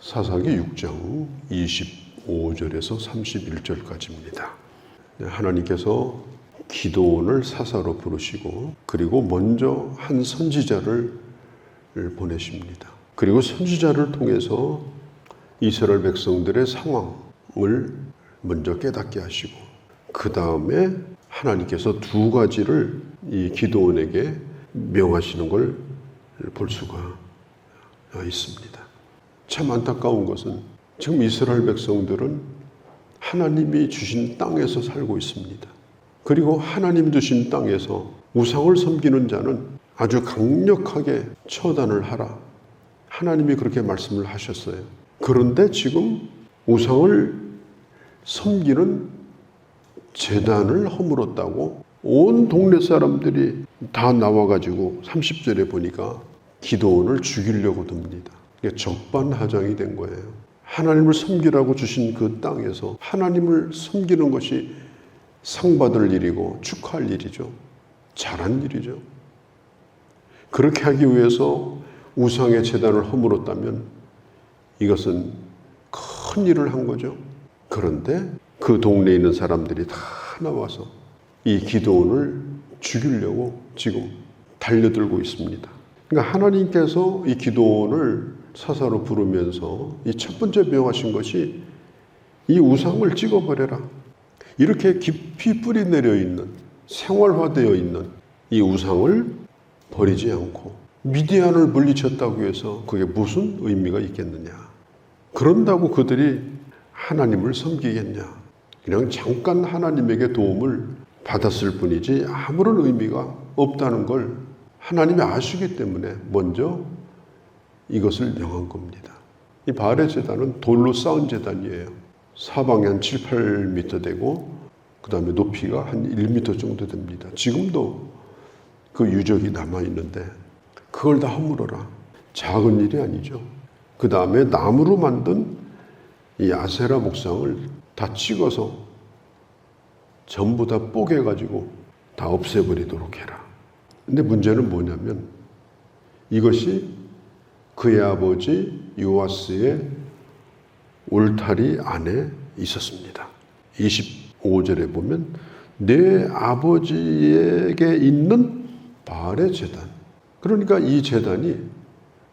사사기 6장 25절에서 31절까지입니다. 하나님께서 기드온을 사사로 부르시고 그리고 먼저 한 선지자를 보내십니다. 그리고 선지자를 통해서 이스라엘 백성들의 상황을 먼저 깨닫게 하시고 그 다음에 하나님께서 두 가지를 이 기드온에게 명하시는 걸 볼 수가 있습니다. 참 안타까운 것은 지금 이스라엘 백성들은 하나님이 주신 땅에서 살고 있습니다. 그리고 하나님 주신 땅에서 우상을 섬기는 자는 아주 강력하게 처단을 하라. 하나님이 그렇게 말씀을 하셨어요. 그런데 지금 우상을 섬기는 제단을 허물었다고 온 동네 사람들이 다 나와가지고 30절에 보니까 기드온을 죽이려고 듭니다. 적반하장이 된 거예요. 하나님을 섬기라고 주신 그 땅에서 하나님을 섬기는 것이 상받을 일이고 축하할 일이죠. 잘한 일이죠. 그렇게 하기 위해서 우상의 제단을 허물었다면 이것은 큰 일을 한 거죠. 그런데 그 동네에 있는 사람들이 다 나와서 이 기드온을 죽이려고 지금 달려들고 있습니다. 그러니까 하나님께서 이 기드온을 사사로 부르면서 이 첫 번째 명하신 것이 이 우상을 찍어버려라. 이렇게 깊이 뿌리 내려 있는, 생활화되어 있는 이 우상을 버리지 않고 미디안을 물리쳤다고 해서 그게 무슨 의미가 있겠느냐. 그런다고 그들이 하나님을 섬기겠냐. 그냥 잠깐 하나님에게 도움을 받았을 뿐이지 아무런 의미가 없다는 걸 하나님이 아시기 때문에 먼저 이것을 명한 겁니다. 이 바알의 제단은 돌로 쌓은 제단이에요. 사방이 한 7, 8m 되고 그 다음에 높이가 한 1m 정도 됩니다. 지금도 그 유적이 남아있는데 그걸 다 허물어라. 작은 일이 아니죠. 그 다음에 나무로 만든 이 아세라 목상을 다 찍어서 전부 다 뽀개가지고 다 없애버리도록 해라. 근데 문제는 뭐냐면 이것이 그의 아버지 요아스의 울타리 안에 있었습니다. 25절에 보면 내 아버지에게 있는 바알의 제단. 그러니까 이 제단이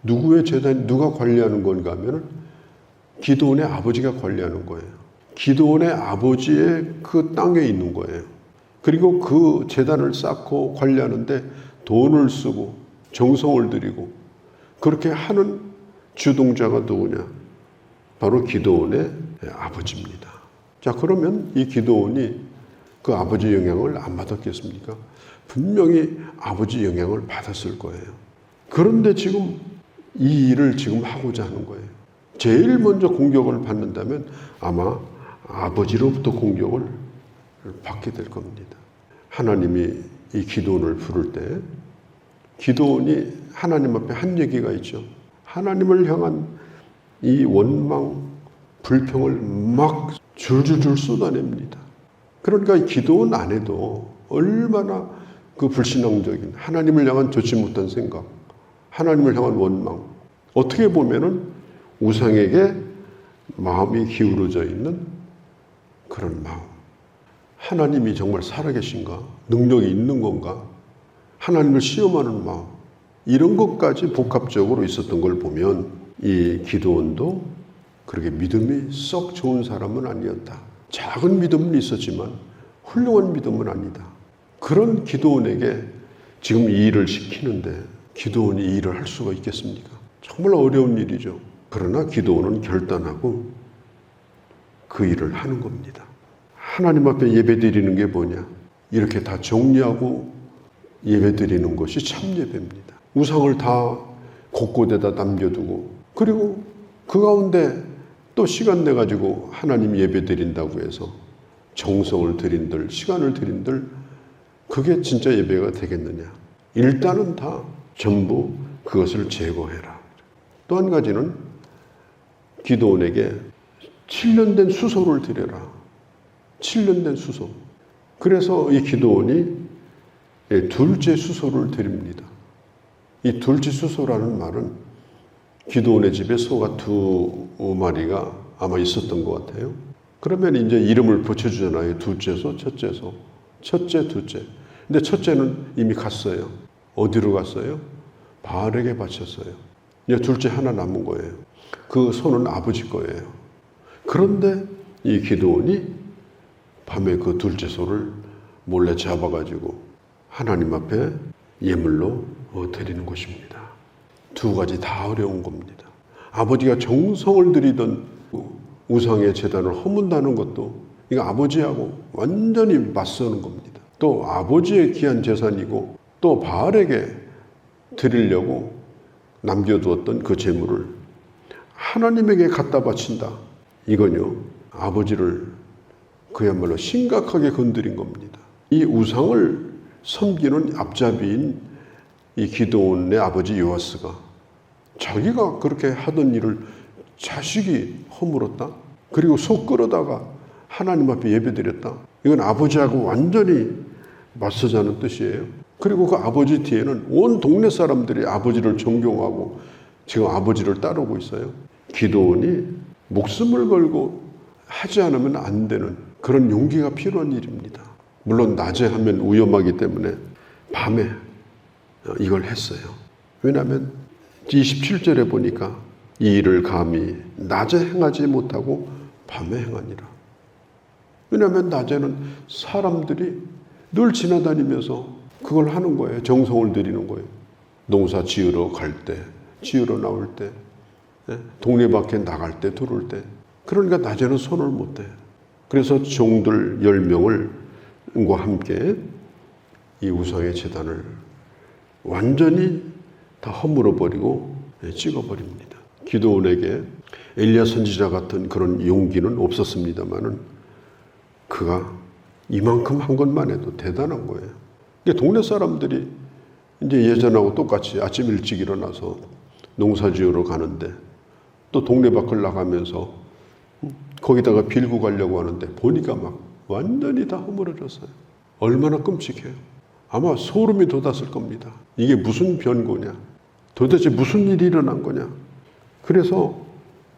누구의 제단이 누가 관리하는 건가 하면 기드온의 아버지가 관리하는 거예요. 기드온의 아버지의 그 땅에 있는 거예요. 그리고 그 제단을 쌓고 관리하는데 돈을 쓰고 정성을 들이고 그렇게 하는 주동자가 누구냐? 바로 기드온의 아버지입니다. 자, 그러면 이 기드온이 그 아버지 영향을 안 받았겠습니까? 분명히 아버지 영향을 받았을 거예요. 그런데 지금 이 일을 지금 하고자 하는 거예요. 제일 먼저 공격을 받는다면 아마 아버지로부터 공격을 받게 될 겁니다. 하나님이 이 기드온을 부를 때 기드온이 하나님 앞에 한 얘기가 있죠. 하나님을 향한 이 원망, 불평을 막 줄줄줄 쏟아냅니다. 그러니까 이 기드온 안에도 얼마나 그 불신앙적인 하나님을 향한 좋지 못한 생각, 하나님을 향한 원망, 어떻게 보면은 우상에게 마음이 기울어져 있는 그런 마음. 하나님이 정말 살아계신가? 능력이 있는 건가? 하나님을 시험하는 마음. 이런 것까지 복합적으로 있었던 걸 보면 이 기드온도 그렇게 믿음이 썩 좋은 사람은 아니었다. 작은 믿음은 있었지만 훌륭한 믿음은 아니다. 그런 기드온에게 지금 이 일을 시키는데 기드온이 이 일을 할 수가 있겠습니까? 정말 어려운 일이죠. 그러나 기드온은 결단하고 그 일을 하는 겁니다. 하나님 앞에 예배드리는 게 뭐냐? 이렇게 다 정리하고 예배드리는 것이 참 예배입니다. 우상을 다 곳곳에다 남겨두고 그리고 그 가운데 또 시간 내가지고 하나님 예배드린다고 해서 정성을 들인들 시간을 들인들 그게 진짜 예배가 되겠느냐? 일단은 다 전부 그것을 제거해라. 또 한 가지는 기드온에게 7년 된 수소를 드려라. 7년 된 수소. 그래서 이 기드온이 둘째 수소를 드립니다. 이 둘째 수소라는 말은 기드온의 집에 소가 두 마리가 아마 있었던 것 같아요. 그러면 이제 이름을 붙여주잖아요. 둘째소, 첫째소. 첫째, 둘째. 근데 첫째는 이미 갔어요. 어디로 갔어요? 바알에게 바쳤어요. 이제 둘째 하나 남은 거예요. 그 소는 아버지 거예요. 그런데 이 기드온이 밤에 그 둘째 소를 몰래 잡아가지고 하나님 앞에 예물로 드리는 것입니다. 두 가지 다 어려운 겁니다. 아버지가 정성을 들이던 우상의 제단을 허문다는 것도 이거 아버지하고 완전히 맞서는 겁니다. 또 아버지의 귀한 재산이고 또 바알에게 드리려고 남겨두었던 그 재물을 하나님에게 갖다 바친다. 이건요, 아버지를 그야말로 심각하게 건드린 겁니다. 이 우상을 섬기는 앞잡이인 이 기드온의 아버지 요아스가 자기가 그렇게 하던 일을 자식이 허물었다. 그리고 소 끌어다가 하나님 앞에 예배드렸다. 이건 아버지하고 완전히 맞서자는 뜻이에요. 그리고 그 아버지 뒤에는 온 동네 사람들이 아버지를 존경하고 지금 아버지를 따르고 있어요. 기드온이 목숨을 걸고 하지 않으면 안 되는 그런 용기가 필요한 일입니다. 물론 낮에 하면 위험하기 때문에 밤에 이걸 했어요. 왜냐하면 27절에 보니까 이 일을 감히 낮에 행하지 못하고 밤에 행하니라. 왜냐하면 낮에는 사람들이 늘 지나다니면서 그걸 하는 거예요. 정성을 들이는 거예요. 농사 지으러 갈 때, 지으러 나올 때, 동네 밖에 나갈 때, 들어올 때. 그러니까 낮에는 손을 못 대. 그래서 종들 10명과 함께 이 우상의 제단을 완전히 다 허물어 버리고 찍어버립니다. 기드온에게 엘리야 선지자 같은 그런 용기는 없었습니다만은 그가 이만큼 한 것만 해도 대단한 거예요. 동네 사람들이 이제 예전하고 똑같이 아침 일찍 일어나서 농사 지으러 가는데 또 동네 밖을 나가면서 거기다가 빌고 가려고 하는데 보니까 막 완전히 다 허물어졌어요. 얼마나 끔찍해요. 아마 소름이 돋았을 겁니다. 이게 무슨 변고냐? 도대체 무슨 일이 일어난 거냐? 그래서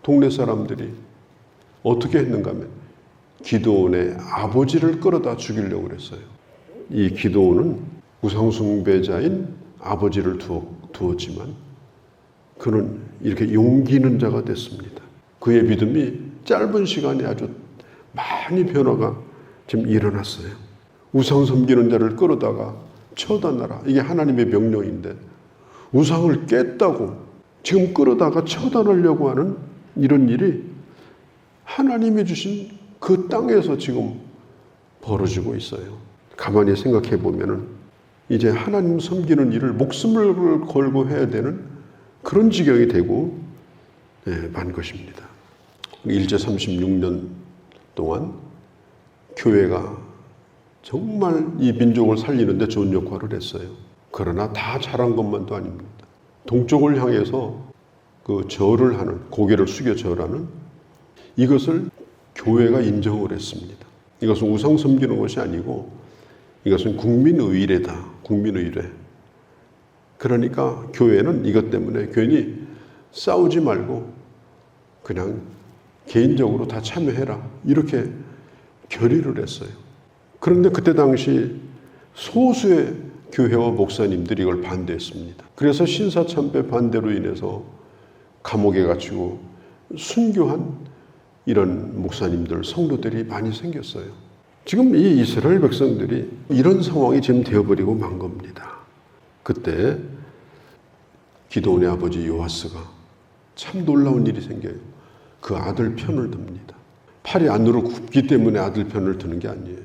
동네 사람들이 어떻게 했는가 하면 기드온의 아버지를 끌어다 죽이려고 그랬어요. 이 기드온은 우상숭배자인 아버지를 두었지만 그는 이렇게 용기 있는 자가 됐습니다. 그의 믿음이 짧은 시간에 아주 많이 변화가 지금 일어났어요. 우상 섬기는 자를 끌어다가 처단하라. 이게 하나님의 명령인데 우상을 깼다고 지금 끌어다가 처단하려고 하는 이런 일이 하나님이 주신 그 땅에서 지금 벌어지고 있어요. 가만히 생각해 보면은 이제 하나님 섬기는 일을 목숨을 걸고 해야 되는 그런 지경이 되고 만 것입니다. 일제 36년 동안 교회가 정말 이 민족을 살리는데 좋은 역할을 했어요. 그러나 다 잘한 것만도 아닙니다. 동쪽을 향해서 그 절을 하는, 고개를 숙여 절하는 이것을 교회가 인정을 했습니다. 이것은 우상 섬기는 것이 아니고 이것은 국민의례다. 국민의례. 그러니까 교회는 이것 때문에 괜히 싸우지 말고 그냥 개인적으로 다 참여해라. 이렇게 결의를 했어요. 그런데 그때 당시 소수의 교회와 목사님들이 이걸 반대했습니다. 그래서 신사참배 반대로 인해서 감옥에 갇히고 순교한 이런 목사님들, 성도들이 많이 생겼어요. 지금 이 이스라엘 백성들이 이런 상황이 지금 되어버리고 만 겁니다. 그때 기드온의 아버지 요아스가 참 놀라운 일이 생겨요. 그 아들 편을 듭니다. 팔이 안으로 굽기 때문에 아들 편을 드는 게 아니에요.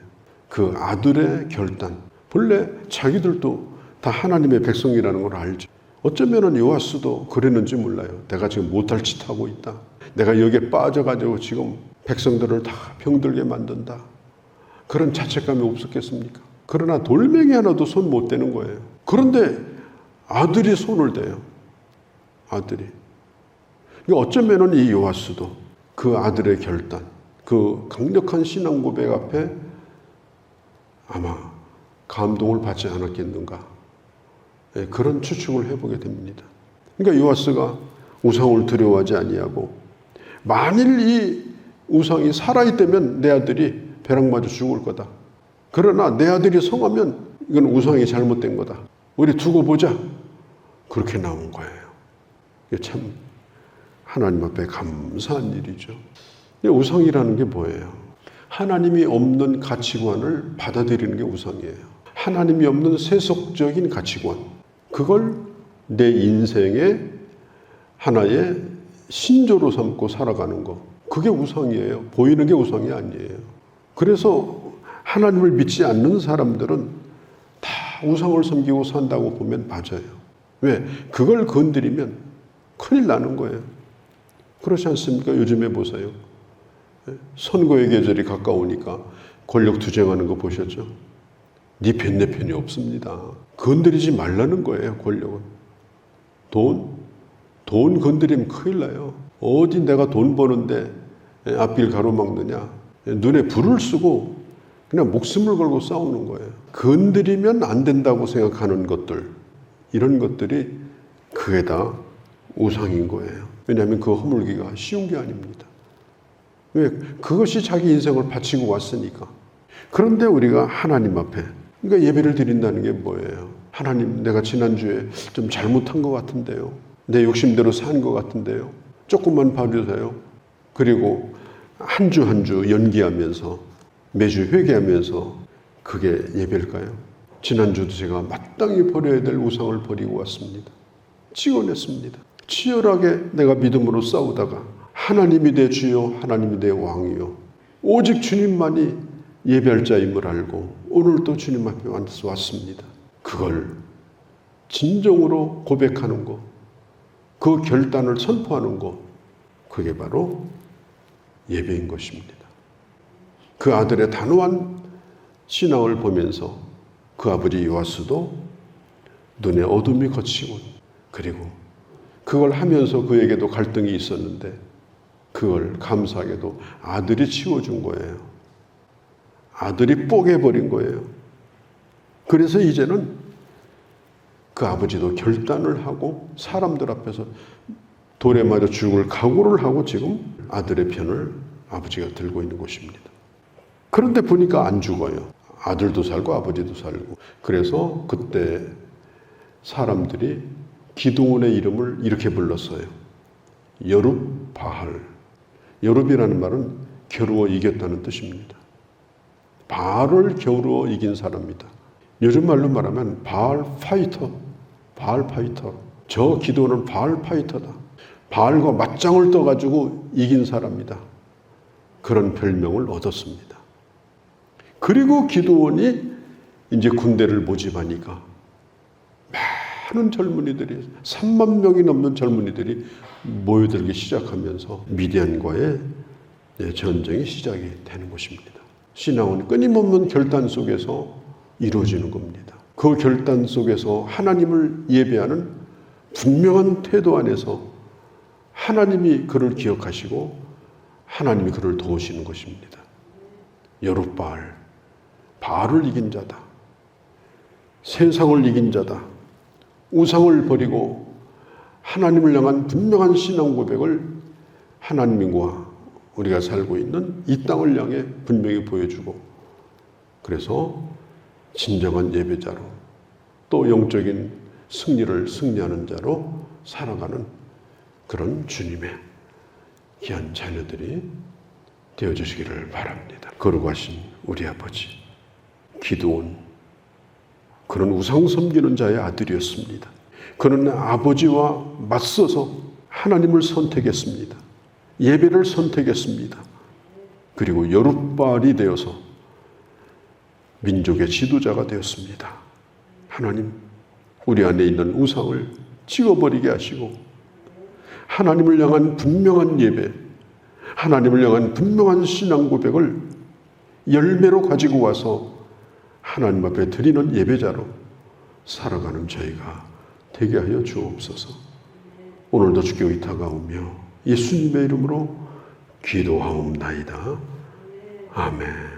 그 아들의 결단. 본래 자기들도 다 하나님의 백성이라는 걸 알죠. 어쩌면 요아스도 그랬는지 몰라요. 내가 지금 못할 짓 하고 있다. 내가 여기에 빠져가지고 지금 백성들을 다 병들게 만든다. 그런 자책감이 없었겠습니까? 그러나 돌멩이 하나도 손 못 대는 거예요. 그런데 아들이 손을 대요. 아들이. 어쩌면 이 요아스도 그 아들의 결단, 그 강력한 신앙 고백 앞에 아마 감동을 받지 않았겠는가. 그런 추측을 해보게 됩니다. 그러니까 요아스가 우상을 두려워하지 아니하고 만일 이 우상이 살아있다면 내 아들이 벼락 맞아 죽을 거다. 그러나 내 아들이 성하면 이건 우상이 잘못된 거다. 우리 두고 보자. 그렇게 나온 거예요. 이게 참 하나님 앞에 감사한 일이죠. 우상이라는 게 뭐예요? 하나님이 없는 가치관을 받아들이는 게 우상이에요. 하나님이 없는 세속적인 가치관. 그걸 내 인생의 하나의 신조로 삼고 살아가는 거. 그게 우상이에요. 보이는 게 우상이 아니에요. 그래서 하나님을 믿지 않는 사람들은 다 우상을 섬기고 산다고 보면 맞아요. 왜? 그걸 건드리면 큰일 나는 거예요. 그렇지 않습니까? 요즘에 보세요. 선거의 계절이 가까우니까 권력 투쟁하는 거 보셨죠? 네 편, 내 편이 없습니다. 건드리지 말라는 거예요, 권력은. 돈 건드리면 큰일 나요. 어디 내가 돈 버는데 앞길 가로막느냐. 눈에 불을 쓰고 그냥 목숨을 걸고 싸우는 거예요. 건드리면 안 된다고 생각하는 것들, 이런 것들이 그게 다 우상인 거예요. 왜냐하면 그 허물기가 쉬운 게 아닙니다. 왜? 그것이 자기 인생을 바치고 왔으니까. 그런데 우리가 하나님 앞에, 그러니까 예배를 드린다는 게 뭐예요? 하나님, 내가 지난주에 좀 잘못한 것 같은데요. 내 욕심대로 산 것 같은데요. 조금만 봐주세요. 그리고 한 주 한 주 연기하면서 매주 회개하면서 그게 예배일까요? 지난주도 제가 마땅히 버려야 될 우상을 버리고 왔습니다. 찍어냈습니다. 치열하게 내가 믿음으로 싸우다가 하나님이 내 주요 하나님이 내 왕이요 오직 주님만이 예배할 자임을 알고 오늘 또 주님 앞에 왔습니다. 그걸 진정으로 고백하는 것, 그 결단을 선포하는 것, 그게 바로 예배인 것입니다. 그 아들의 단호한 신앙을 보면서 그 아버지 요아스도 눈에 어둠이 걷히고, 그리고 그걸 하면서 그에게도 갈등이 있었는데 그걸 감사하게도 아들이 치워준 거예요. 아들이 뽀개버린 거예요. 그래서 이제는 그 아버지도 결단을 하고 사람들 앞에서 돌에 맞아 죽을 각오를 하고 지금 아들의 편을 아버지가 들고 있는 것입니다. 그런데 보니까 안 죽어요. 아들도 살고 아버지도 살고. 그래서 그때 사람들이 기드온의 이름을 이렇게 불렀어요. 여룹바알. 여룹이라는 말은 겨루어 이겼다는 뜻입니다. 바알을 겨루어 이긴 사람이다. 요즘 말로 말하면 바알 파이터. 바알 파이터. 저 기드온은 바알 파이터다. 바알과 맞짱을 떠가지고 이긴 사람이다. 그런 별명을 얻었습니다. 그리고 기드온이 이제 군대를 모집하니까 많은 젊은이들이 3만 명이 넘는 젊은이들이 모여들기 시작하면서 미디안과의 전쟁이 시작이 되는 것입니다. 신앙은 끊임없는 결단 속에서 이루어지는 겁니다. 그 결단 속에서 하나님을 예배하는 분명한 태도 안에서 하나님이 그를 기억하시고 하나님이 그를 도우시는 것입니다. 여룹바알, 바알을 이긴 자다. 세상을 이긴 자다. 우상을 버리고 하나님을 향한 분명한 신앙 고백을 하나님과 우리가 살고 있는 이 땅을 향해 분명히 보여주고, 그래서 진정한 예배자로 또 영적인 승리를 승리하는 자로 살아가는 그런 주님의 귀한 자녀들이 되어주시기를 바랍니다. 거룩하신 우리 아버지, 기드온, 그는 우상 섬기는 자의 아들이었습니다. 그는 아버지와 맞서서 하나님을 선택했습니다. 예배를 선택했습니다. 그리고 여룹바알이 되어서 민족의 지도자가 되었습니다. 하나님, 우리 안에 있는 우상을 찍어버리게 하시고 하나님을 향한 분명한 예배, 하나님을 향한 분명한 신앙 고백을 열매로 가지고 와서 하나님 앞에 드리는 예배자로 살아가는 저희가 되게 하여 주옵소서. 오늘도 주께 의탁하오며 예수님의 이름으로 기도하옵나이다. 아멘.